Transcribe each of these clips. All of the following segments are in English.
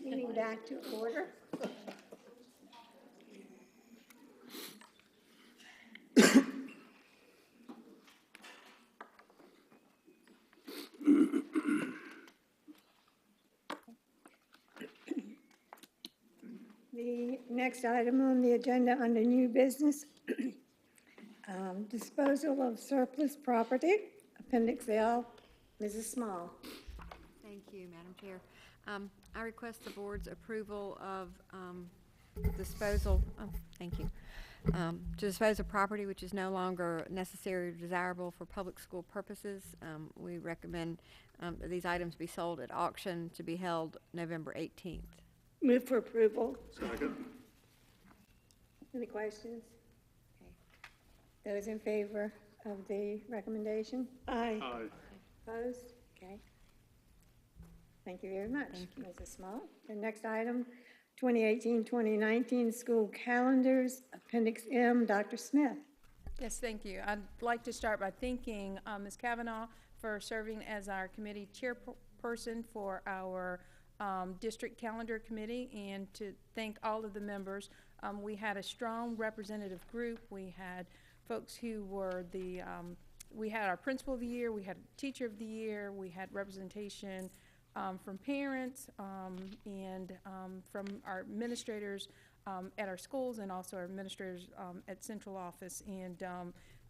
Meeting back to order. The next item on the agenda under new business, disposal of surplus property, Appendix L. Mrs. Small. Thank you, Madam Chair. I request the board's approval of disposal, thank you, to dispose of property which is no longer necessary or desirable for public school purposes. We recommend that these items be sold at auction to be held November 18th. Move for approval. Second. Any questions? Okay. Those in favor of the recommendation? Aye. Aye. Opposed? Okay. Thank you very much, Thank you. Mrs. Small. The next item, 2018-2019 school calendars, Appendix M, Dr. Smith. Yes, thank you. I'd like to start by thanking Ms. Kavanaugh for serving as our committee chairperson for our district calendar committee, and to thank all of the members. We had a strong representative group. We had folks who were we had our principal of the year, we had teacher of the year, we had representation from parents and from our administrators at our schools, and also our administrators at central office. And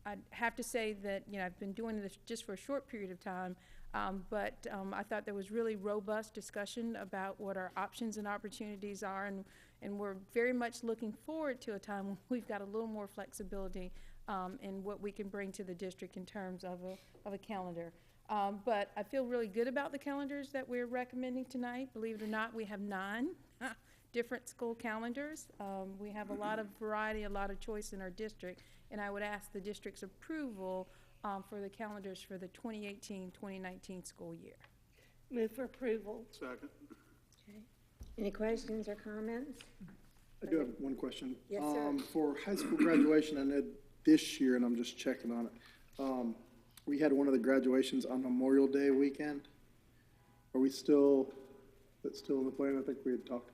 I'd have to say that, you know, I've been doing this just for a short period of time, but I thought there was really robust discussion about what our options and opportunities are, and we're very much looking forward to a time when we've got a little more flexibility in what we can bring to the district in terms of a calendar. But I feel really good about the calendars that we're recommending tonight. Believe it or not, we have 9 different school calendars. We have a lot of variety, a lot of choice in our district, and I would ask the district's approval for the calendars for the 2018-2019 school year. Move for approval. Second. Okay. Any questions or comments? I do have one question. Yes, sir. For high school graduation, I know this year, and I'm just checking on it, we had one of the graduations on Memorial Day weekend. Are we still, that's still in the plan? I think we had talked.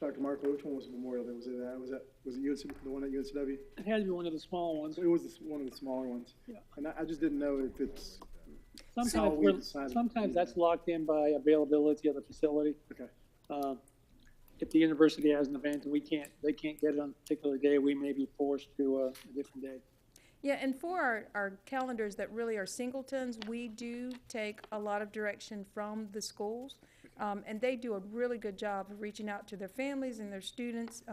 Dr. Marco, which one was Memorial Day? Was it that? Was it UNC, the one at UNCW? It had to be one of the small ones. It was one of the smaller ones. Yeah. And I just didn't know if it's, Sometimes, how we decided to sometimes do that's that. locked in by availability of the facility. okay. If the university has an event and they can't get it on a particular day, we may be forced to a different day. Yeah, and for our calendars that really are singletons, we do take a lot of direction from the schools. And they do a really good job of reaching out to their families and their students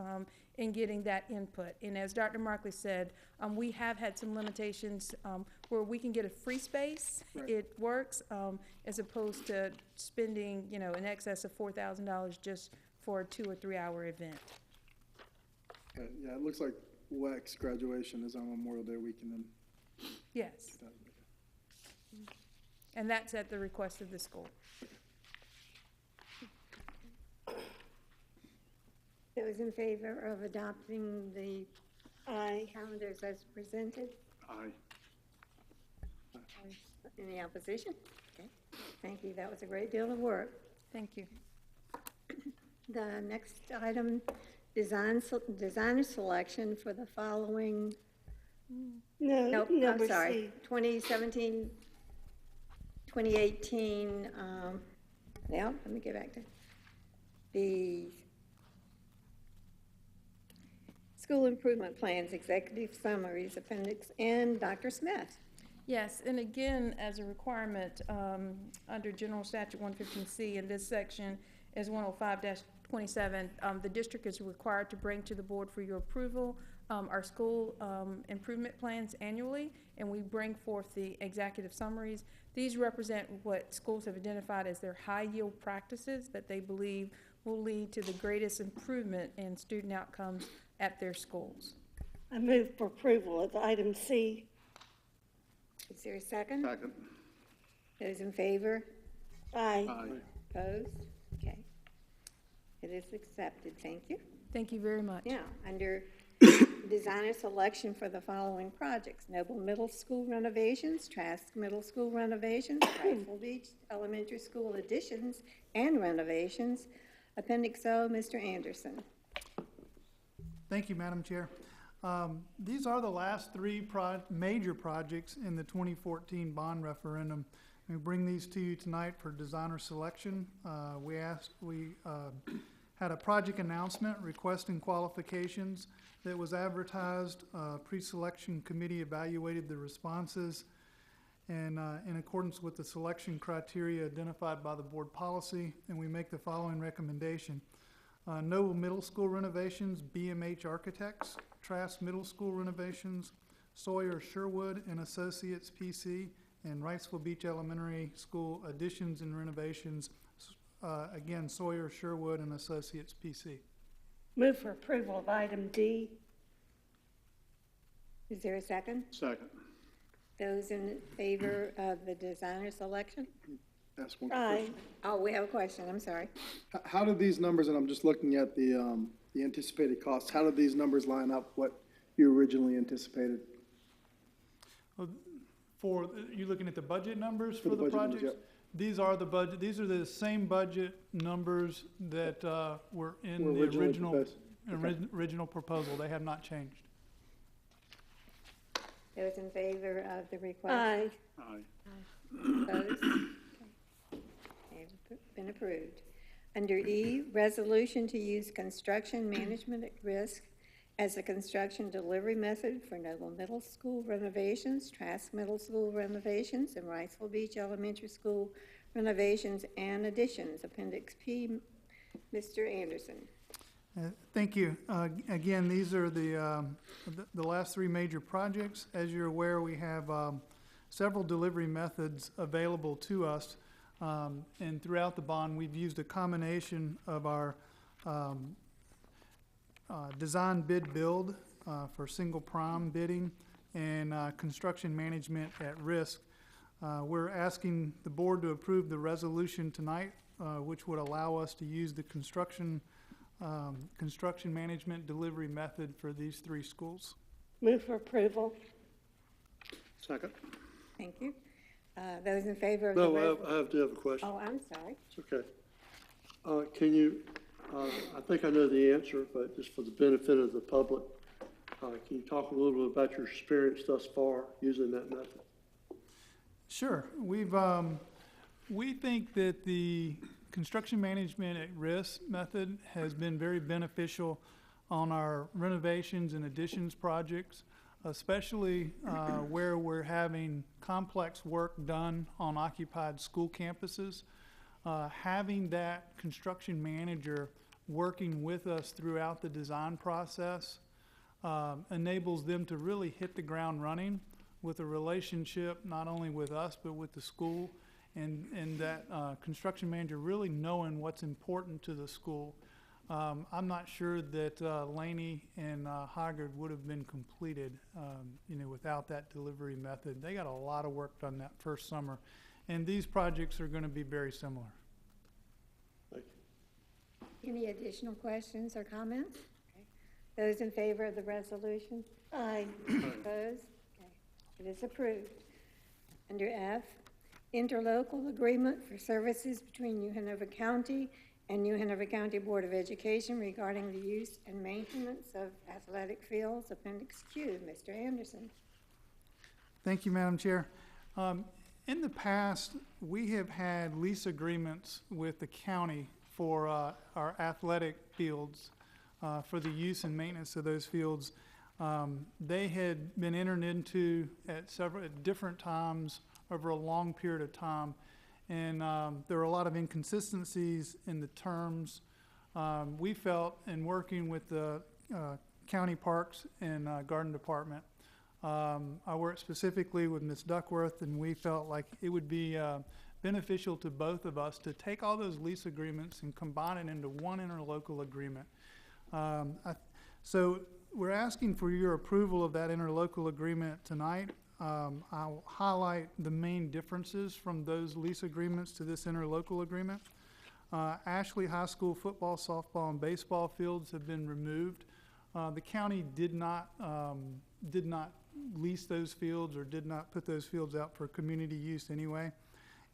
and getting that input. And as Dr. Markley said, we have had some limitations where we can get a free space. Right. It works as opposed to spending, you know, in excess of $4,000 just for a 2 or 3 hour event. Yeah, it looks like WEX graduation is on Memorial Day weekend. And Yes, and that's at the request of the school. Those in favor of adopting the calendars as presented? Aye. Any opposition? Okay. Thank you. That was a great deal of work. Thank you. The next item, designer selection for the following. Nope, I'm sorry. 2017, 2018, now, let me get back to the school improvement plans, executive summaries, Appendix N, Dr. Smith. Yes, and again, as a requirement, under General Statute 115C, in this section is 105-27, the district is required to bring to the board for your approval our school improvement plans annually, and we bring forth the executive summaries. These represent what schools have identified as their high-yield practices that they believe will lead to the greatest improvement in student outcomes at their schools. I move for approval of item C. Is there a second? Second. Those in favor? Aye. Aye. Opposed? Okay. It is accepted. Thank you. Thank you very much. Now, under designer selection for the following projects: Noble Middle School renovations, Trask Middle School renovations, Rifle Beach Elementary School additions and renovations, Appendix O, Mr. Anderson. Thank you, Madam Chair. These are the last three major projects in the 2014 bond referendum. We bring these to you tonight for designer selection. We had a project announcement requesting qualifications that was advertised. Pre-selection committee evaluated the responses, and in accordance with the selection criteria identified by the board policy, and we make the following recommendation. Noble Middle School renovations, BMH Architects. Trask Middle School renovations, Sawyer Sherwood and Associates PC, and Wrightsville Beach Elementary School additions and renovations, again, Sawyer Sherwood and Associates PC. Move for approval of item D. Is there a second? Second. Those in favor of the designer selection? Ask one Aye. question. Oh, we have a question, I'm sorry. How did these numbers, and I'm just looking at the anticipated costs, how did these numbers line up what you originally anticipated? You looking at the budget numbers For for the the budget numbers, projects? These are the budget, these are the same budget numbers that were in Were the originally original, proposed. Okay. original proposal. They have not changed. Those in favor of the request? Aye. Opposed? Okay. They've been approved. Under E, resolution to use construction management at risk as a construction delivery method for Noble Middle School renovations, Trask Middle School renovations, and Wrightsville Beach Elementary School renovations and additions. Appendix P, Mr. Anderson. Thank you. Again, these are the last three major projects. As you're aware, we have several delivery methods available to us. And throughout the bond, we've used a combination of our design bid build for single prime bidding and construction management at risk. We're asking the board to approve the resolution tonight, which would allow us to use the construction management delivery method for these three schools. Move for approval. Second. Thank you. Those in favor of the No, I do have a question. Oh, I'm sorry. It's okay. Can you, I think I know the answer, but just for the benefit of the public, can you talk a little bit about your experience thus far using that method? Sure. We think that the construction management at risk method has been very beneficial on our renovations and additions projects, especially where we're having complex work done on occupied school campuses. Having that construction manager working with us throughout the design process enables them to really hit the ground running with a relationship not only with us but with the school, and that construction manager really knowing what's important to the school. I'm not sure that Laney and Hoggard would have been completed, without that delivery method. They got a lot of work done that first summer, and these projects are going to be very similar. Thank you. Any additional questions or comments? Okay. Those in favor of the resolution? Aye. Opposed? Okay. It is approved. Under F, interlocal agreement for services between New Hanover County and New Hanover County Board of Education regarding the use and maintenance of athletic fields. Appendix Q, Mr. Anderson. Thank you, Madam Chair. In the past, we have had lease agreements with the county for our athletic fields, for the use and maintenance of those fields. They had been entered into at different times over a long period of time, and there were a lot of inconsistencies in the terms. We felt, in working with the county parks and garden department, I worked specifically with Ms. Duckworth, and we felt like it would be beneficial to both of us to take all those lease agreements and combine it into one interlocal agreement. So we're asking for your approval of that interlocal agreement tonight. I'll highlight the main differences from those lease agreements to this interlocal agreement. Ashley High School football, softball, and baseball fields have been removed. The county did not lease those fields or did not put those fields out for community use anyway.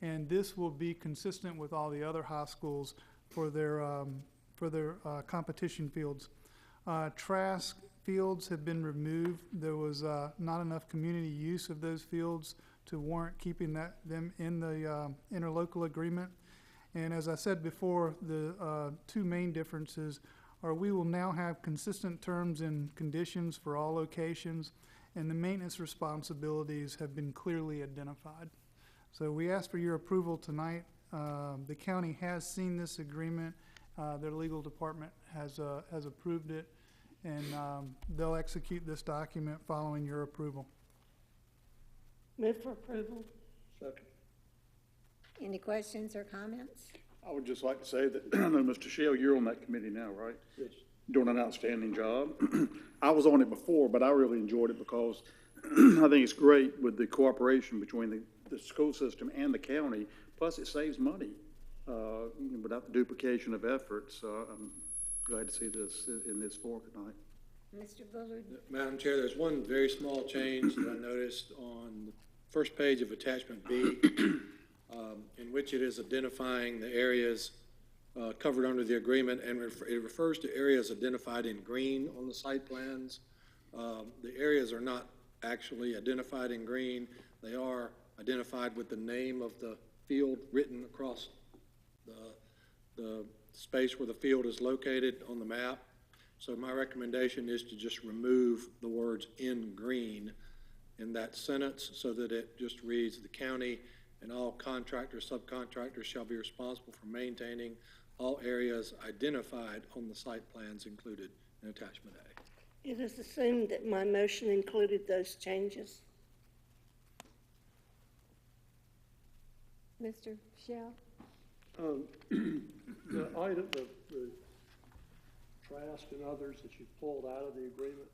And this will be consistent with all the other high schools for their competition fields. Trask fields have been removed. There was not enough community use of those fields to warrant keeping them in the interlocal agreement. And as I said before, the two main differences are we will now have consistent terms and conditions for all locations, and the maintenance responsibilities have been clearly identified. So we ask for your approval tonight. The county has seen this agreement. Their legal department has approved it, and they'll execute this document following your approval. Move for approval. Second. Any questions or comments? I would just like to say that, I know, Mr. Shell, you're on that committee now, right? Yes. Doing an outstanding job. I was on it before, but I really enjoyed it because I think it's great with the cooperation between the school system and the county. Plus, it saves money without the duplication of efforts. I'm glad to see this in this form tonight. Mr. Bullard? Madam Chair, there's one very small change that I noticed on the first page of attachment B, in which it is identifying the areas covered under the agreement, and it refers to areas identified in green on the site plans. The areas are not actually identified in green. They are identified with the name of the field written across the space where the field is located on the map. So my recommendation is to just remove the words "in green" in that sentence so that it just reads, "The county and all contractors, subcontractors shall be responsible for maintaining all areas identified on the site plans included in attachment A." It is assumed that my motion included those changes. Mr. Shell? The item, the Trask and others that you pulled out of the agreement,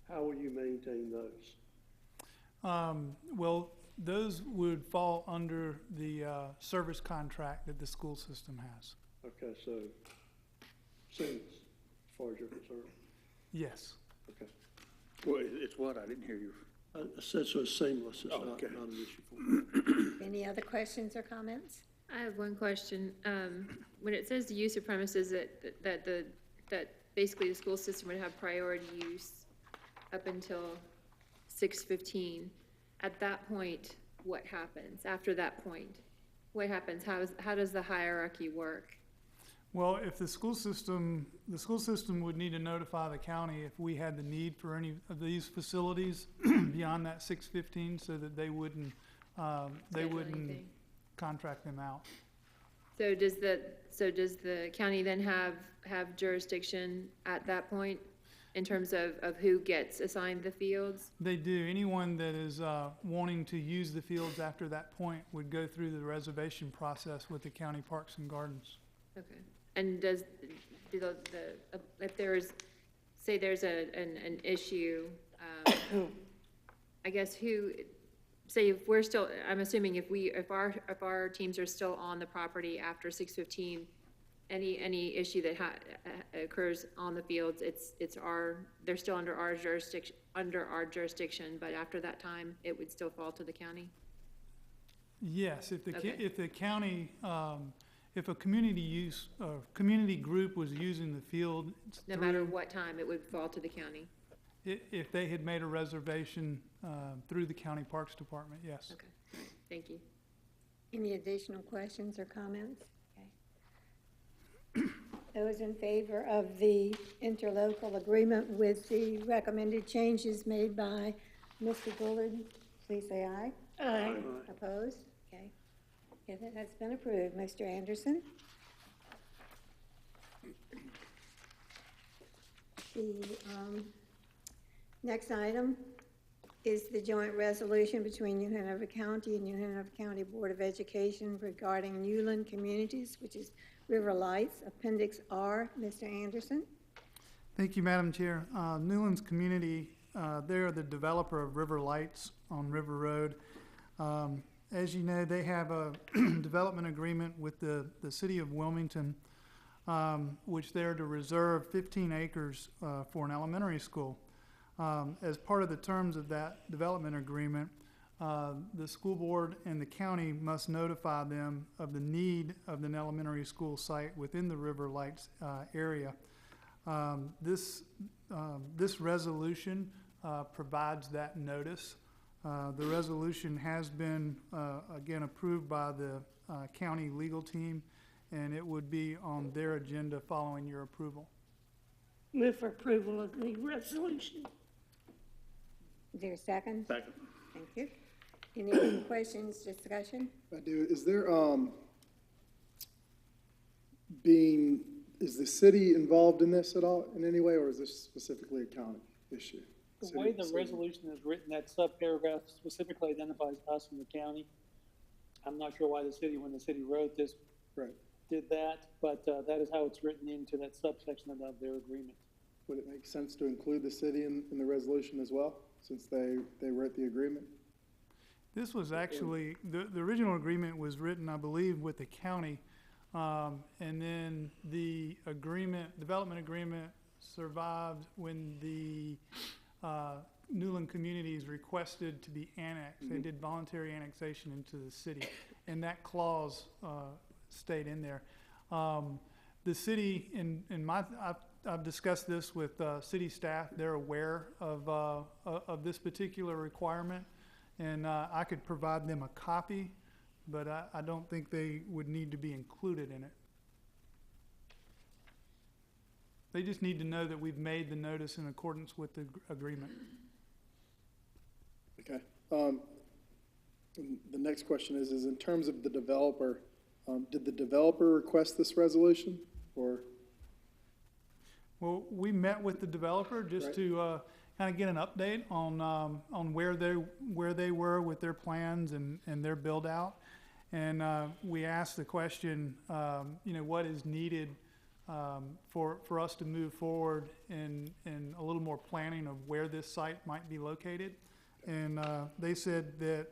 how will you maintain those? Well, those would fall under the service contract that the school system has. Okay, so seamless, as far as you're concerned? Yes. Okay. Well, it's what? I didn't hear you. I said so it's seamless, it's not okay. an issue for me. Any other questions or comments? I have one question. When it says the use of premises, that basically the school system would have priority use up until 6:15. At that point, what happens? After that point, what happens? How does the hierarchy work? Well, if the school system would need to notify the county if we had the need for any of these facilities beyond that 6:15, so that they wouldn't anything. contract them out. So does the county then have jurisdiction at that point in terms of who gets assigned the fields? They do. Anyone that is wanting to use the fields after that point would go through the reservation process with the county parks and gardens. Okay. And if there's an issue, I guess say if we're still, I'm assuming if our teams are still on the property after 6:15, any issue that occurs on the fields, they're still under our jurisdiction, but after that time, it would still fall to the county? Yes, if the Okay. if the county, if a community group was using the field, No matter what time, it would fall to the county? if they had made a reservation through the county parks department, yes. Okay, all right, thank you. Any additional questions or comments? Okay. Those in favor of the interlocal agreement with the recommended changes made by Mr. Bullard, please say aye. Aye. Opposed? Okay. If it has been approved, Mr. Anderson? The next item is the joint resolution between New Hanover County and New Hanover County Board of Education regarding Newland Communities, which is River Lights, Appendix R. Mr. Anderson? Thank you, Madam Chair. Newlands Community, they're the developer of River Lights on River Road. As you know, they have a development agreement with the city of Wilmington, which they're to reserve 15 acres for an elementary school. As part of the terms of that development agreement, the school board and the county must notify them of the need of an elementary school site within the River Lights area. This resolution provides that notice. The resolution has been, again, approved by the county legal team, and it would be on their agenda following your approval. Move for approval of the resolution. Is there a second? Second. Thank you. Any questions, discussion? I do. Is there, is the city involved in this at all in any way, or is this specifically a county issue? The way the resolution is written, that sub-paragraph specifically identifies us and the county. I'm not sure why the city, when the city wrote this, Right. did that, but that is how it's written into that subsection of their agreement. Would it make sense to include the city in the resolution as well, since they wrote the agreement? This was actually, the original agreement was written, I believe, with the county. And then the development agreement survived when the Newland Communities requested to be annexed. They did voluntary annexation into the city, and that clause stayed in there. The city, I've discussed this with city staff. They're aware of this particular requirement, and I could provide them a copy, but I don't think they would need to be included in it. They just need to know that we've made the notice in accordance with the agreement. Okay. And the next question is in terms of the developer, did the developer request this resolution, or? Well, we met with the developer just Right. to kind of get an update on where they were with their plans and their build out, and we asked the question, what is needed for us to move forward in a little more planning of where this site might be located, and they said that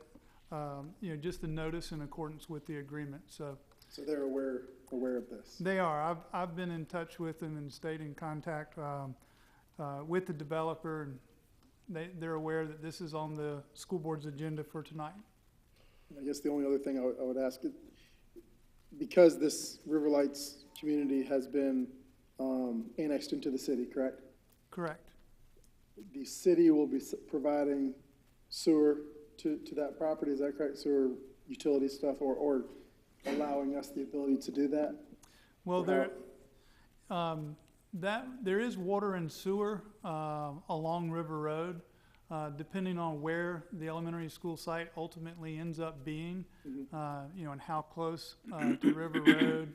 just the notice in accordance with the agreement. So they're aware of this. they are. I've been in touch with them and stayed in contact with the developer, and they're aware that this is on the school board's agenda for tonight. I guess the only other thing I would ask is, because this River Lights community has been annexed into the city, correct? Correct. The city will be providing sewer to that property, is that correct? Sewer utility stuff, or allowing us the ability to do that? Well, there is water and sewer along River Road, depending on where the elementary school site ultimately ends up being, and how close to River Road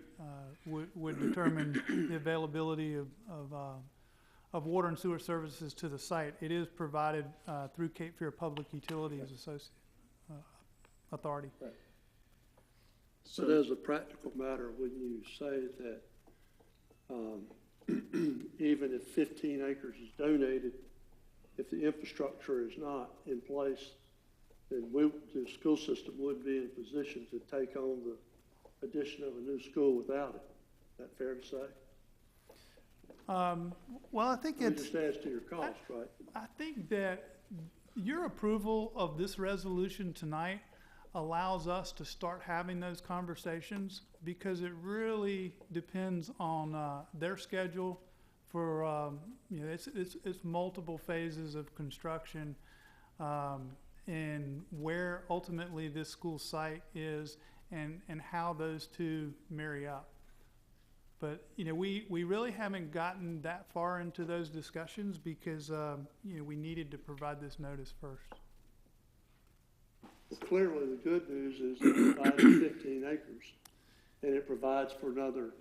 would determine the availability of water and sewer services to the site. It is provided through Cape Fear Public Utilities Authority. Right. So as a practical matter, when you say that even if 15 acres is donated, if the infrastructure is not in place, then the school system would be in a position to take on the addition of a new school without it. Is that fair to say? Well, I think It just adds to your cost, right? I think that your approval of this resolution tonight allows us to start having those conversations, because it really depends on their schedule for it's multiple phases of construction, and where ultimately this school site is, and how those two marry up. But we really haven't gotten that far into those discussions because we needed to provide this notice first. Well, clearly, the good news is it provides 15 acres, and it provides for another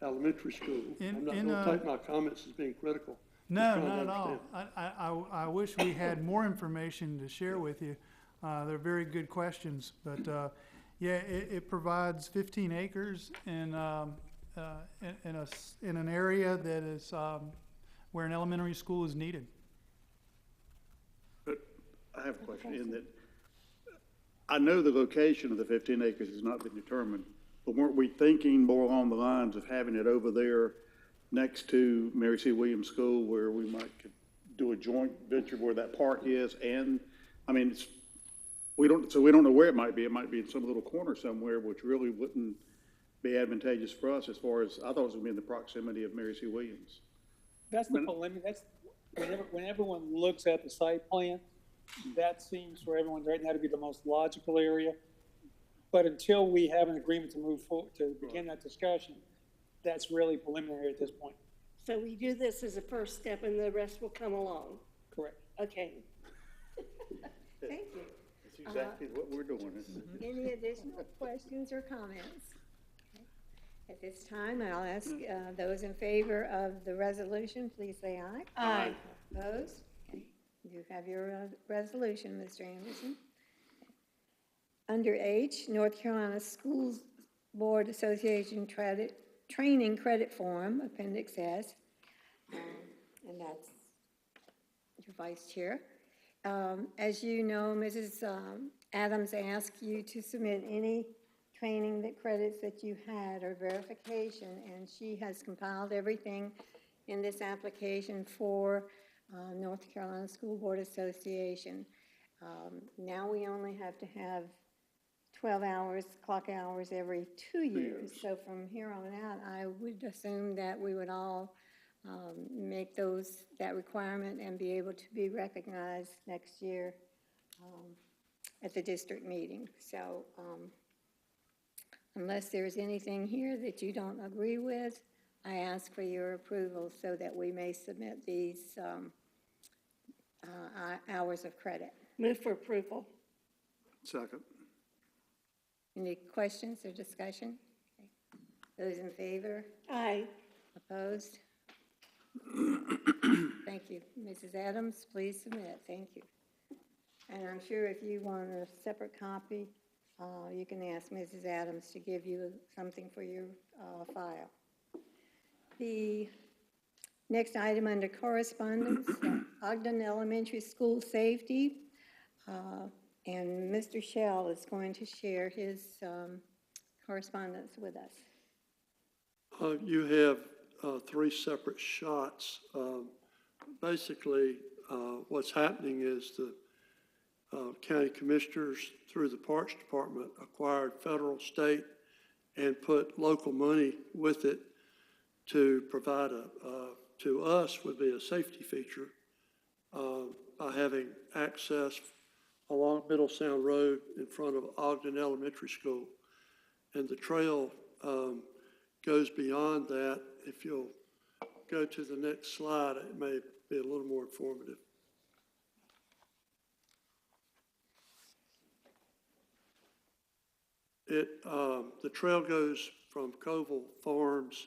elementary school. I'm not going to take my comments as being critical. No, not at all. I wish we had more information to share with you. They're very good questions, but it provides 15 acres in an area that is where an elementary school is needed. But I have a question in that I know the location of the 15 acres has not been determined, but weren't we thinking more along the lines of having it over there next to Mary C. Williams School, where we might could do a joint venture where that park is? And I mean, we don't know where it might be. It might be in some little corner somewhere, which really wouldn't be advantageous for us as far as, I thought it was gonna be in the proximity of Mary C. Williams. That's the preliminary, that's, when everyone looks at the site plan, that seems for everyone right now to be the most logical area. But until we have an agreement to move forward, to begin that discussion, that's really preliminary at this point. So we do this as a first step and the rest will come along. Correct. Okay. Thank you. That's exactly what we're doing. Any additional questions or comments? Okay. At this time, I'll ask those in favor of the resolution, please say aye. Aye. Opposed? Okay. You have your resolution, Mr. Anderson. Under H, North Carolina Schools Board Association Training Credit Form, Appendix S, and that's your vice chair. As you know, Mrs. Adams asked you to submit any training that credits that you had or verification, and she has compiled everything in this application for North Carolina School Board Association. Now we only have to have 12 hours, clock hours every 2 years. So from here on out, I would assume that we would all make that requirement and be able to be recognized next year at the district meeting. So unless there's anything here that you don't agree with, I ask for your approval so that we may submit these hours of credit. Move for approval. Second. Any questions or discussion? Okay. Those in favor? Aye. Opposed? Thank you. Mrs. Adams, please submit. Thank you. And I'm sure if you want a separate copy, you can ask Mrs. Adams to give you something for your file. The next item under correspondence, Ogden Elementary School Safety. And Mr. Shell is going to share his correspondence with us. You have 3 separate shots. Basically, what's happening is the county commissioners, through the Parks Department, acquired federal, state, and put local money with it to provide to us would be a safety feature by having access along Middle Sound Road in front of Ogden Elementary School. And the trail goes beyond that. If you'll go to the next slide, it may be a little more informative. The trail goes from Covell Farms.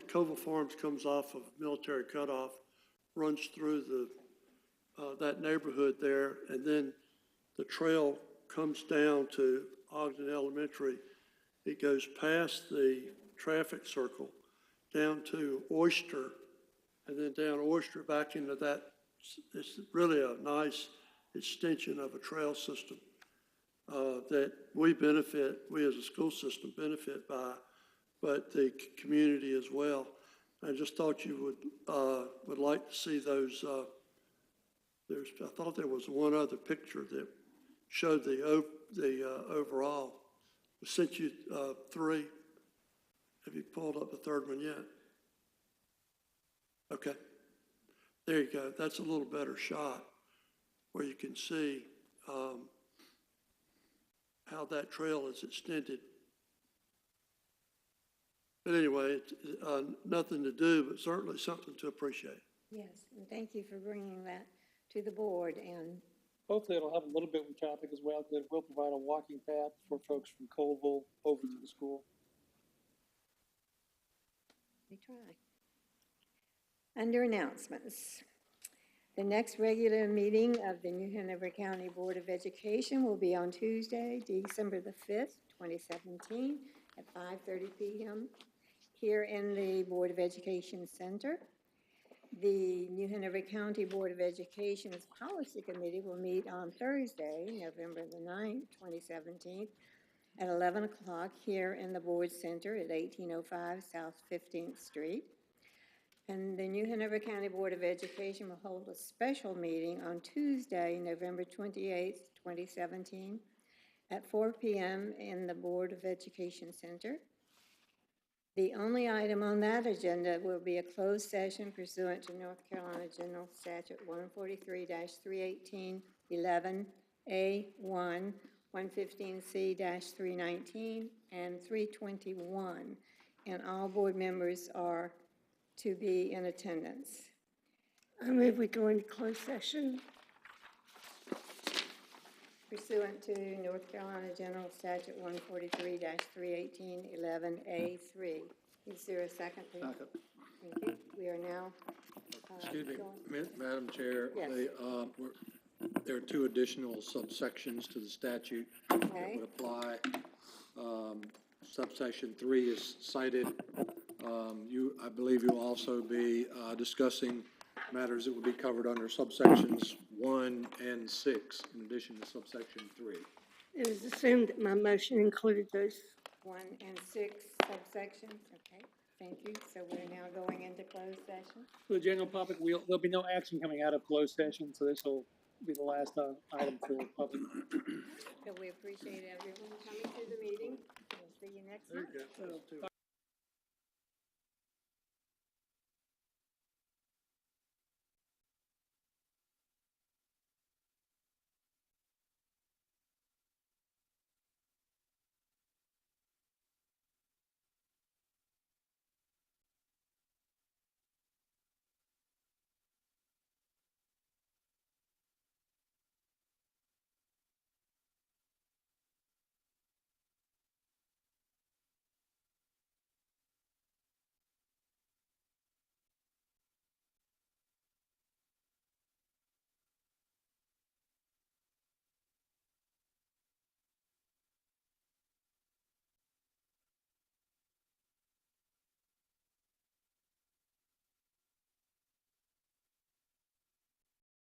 Covell Farms comes off of Military Cutoff, runs through that neighborhood there, and then the trail comes down to Ogden Elementary. It goes past the traffic circle down to Oyster, and then down Oyster back into that. It's really a nice extension of a trail system that we as a school system benefit by, but the community as well. I just thought you would like to see those. I thought there was one other picture that showed the overall. I sent you 3. Have you pulled up the third one yet? Okay. There you go. That's a little better shot where you can see how that trail is extended. But anyway, it's nothing to do, but certainly something to appreciate. Yes, and thank you for bringing that to the board. And hopefully it'll have a little bit with traffic as well, because it will provide a walking path for folks from Colville over to the school. we try. Under announcements, the next regular meeting of the New Hanover County Board of Education will be on Tuesday, December the 5th, 2017, at 5:30 p.m. here in the Board of Education Center. The New Hanover County Board of Education's Policy Committee will meet on Thursday, November the 9th, 2017, at 11 o'clock here in the Board Center at 1805 South 15th Street. And the New Hanover County Board of Education will hold a special meeting on Tuesday, November 28th, 2017, at 4 p.m. in the Board of Education Center. The only item on that agenda will be a closed session pursuant to North Carolina General Statute 143-318, 11A1, 115C-319, and 321, and all board members are to be in attendance. I move we go into closed session. Pursuant to North Carolina General Statute 143-318, 11A3. Is there a second, please? Second. Thank you. We are now. Excuse me, going- Madam Chair. Yes. There are two additional subsections to the statute that Okay. would apply. Subsection 3 is cited. I believe you'll also be discussing matters that would be covered under subsections 1 and 6, in addition to subsection 3. It was assumed that my motion included those. 1 and 6 subsections, okay, thank you. So we're now going into closed session. For the general public, there'll be no action coming out of closed session, so this will be the last item for the public. So we appreciate everyone coming to the meeting. We'll see you next month.